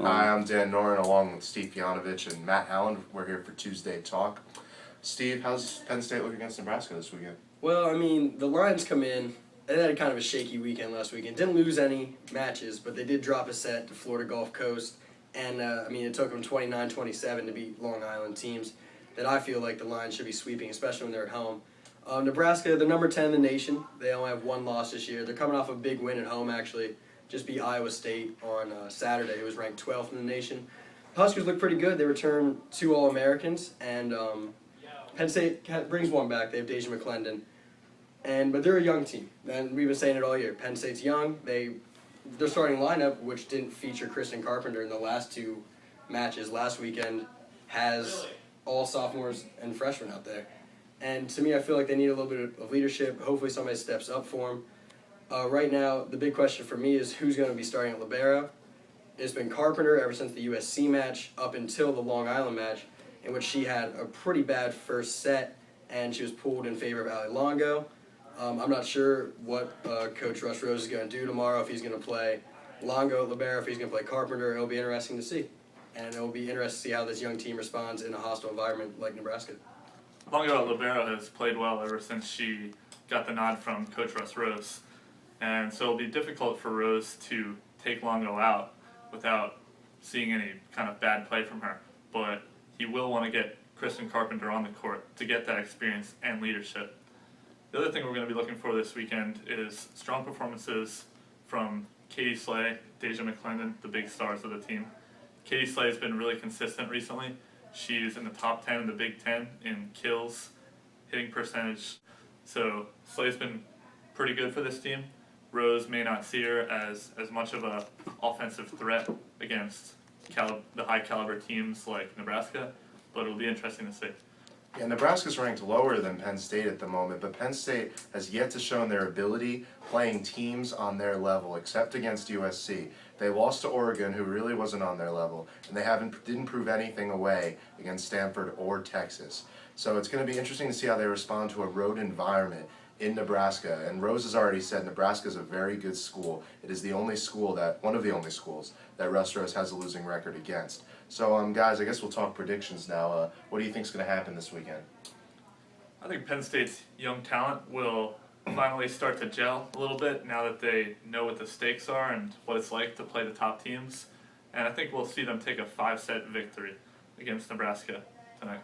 Hi, I'm Dan Noren along with Steve Pianovich and Matt Howland. We're here for Tuesday Talk. Steve, how's Penn State looking against Nebraska this weekend? Well, I mean, the Lions come in. They had kind of a shaky weekend last weekend. Didn't lose any matches, but they did drop a set to Florida Gulf Coast. And, it took them 29-27 to beat Long Island teams that I feel like the Lions should be sweeping, especially when they're at home. Nebraska, they're number 10 in the nation. They only have one loss this year. They're coming off a big win at home, actually. Just beat Iowa State on Saturday. It was ranked 12th in the nation. Huskers look pretty good. They returned 2 All-Americans, and Penn State brings one back. They have Deja McClendon. But they're a young team, and we've been saying it all year. Penn State's young. Their starting lineup, which didn't feature Kristen Carpenter in the last 2 matches last weekend, has all sophomores and freshmen out there. And to me, I feel like they need a little bit of leadership. Hopefully somebody steps up for them. Right now, the big question for me is who's going to be starting at libero. It's been Carpenter ever since the USC match up until the Long Island match, in which she had a pretty bad first set, and she was pulled in favor of Ali Longo. I'm not sure what Coach Russ Rose is going to do tomorrow, if he's going to play Longo at libero, if he's going to play Carpenter. It'll be interesting to see. And it'll be interesting to see how this young team responds in a hostile environment like Nebraska. Longo at libero has played well ever since she got the nod from Coach Russ Rose. And so it'll be difficult for Rose to take Longo out without seeing any kind of bad play from her. But he will want to get Kristen Carpenter on the court to get that experience and leadership. The other thing we're going to be looking for this weekend is strong performances from Katie Slay, Deja McClendon, the big stars of the team. Katie Slay has been really consistent recently. She's in the top 10 in the Big Ten in kills, hitting percentage. So Slay's been pretty good for this team. Rose may not see her as much of an offensive threat against the high caliber teams like Nebraska, but it'll be interesting to see. Yeah, Nebraska's ranked lower than Penn State at the moment, but Penn State has yet to show their ability playing teams on their level, except against USC. They lost to Oregon, who really wasn't on their level, and they didn't prove anything away against Stanford or Texas. So it's going to be interesting to see how they respond to a road environment in Nebraska. And Rose has already said Nebraska is a very good school. It is one of the only schools that Russ Rose has a losing record against. So guys, I guess we'll talk predictions now. What do you think is going to happen this weekend? I think Penn State's young talent will finally start to gel a little bit now that they know what the stakes are and what it's like to play the top teams. And I think we'll see them take a 5-set victory against Nebraska tonight.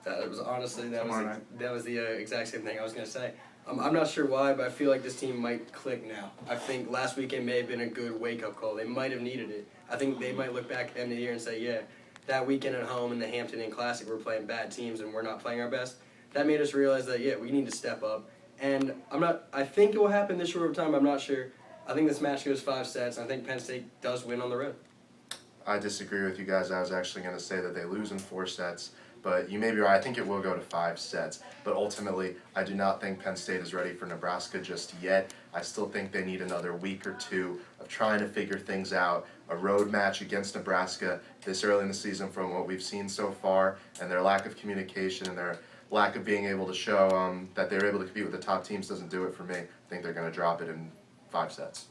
That was the exact same thing I was going to say. I'm not sure why, but I feel like this team might click now. I think last weekend may have been a good wake-up call. They might have needed it. I think they might look back at the end of the year and say, yeah, that weekend at home in the Hampton Inn Classic, we're playing bad teams and we're not playing our best. That made us realize that, yeah, we need to step up. And I think it will happen this short of time. I'm not sure. I think this match goes 5 sets, and I think Penn State does win on the road. I disagree with you guys. I was actually going to say that they lose in 4 sets. But you may be right. I think it will go to 5 sets. But ultimately, I do not think Penn State is ready for Nebraska just yet. I still think they need another week or 2 of trying to figure things out. A road match against Nebraska this early in the season from what we've seen so far, and their lack of communication and their lack of being able to show that they're able to compete with the top teams doesn't do it for me. I think they're going to drop it in 5 sets.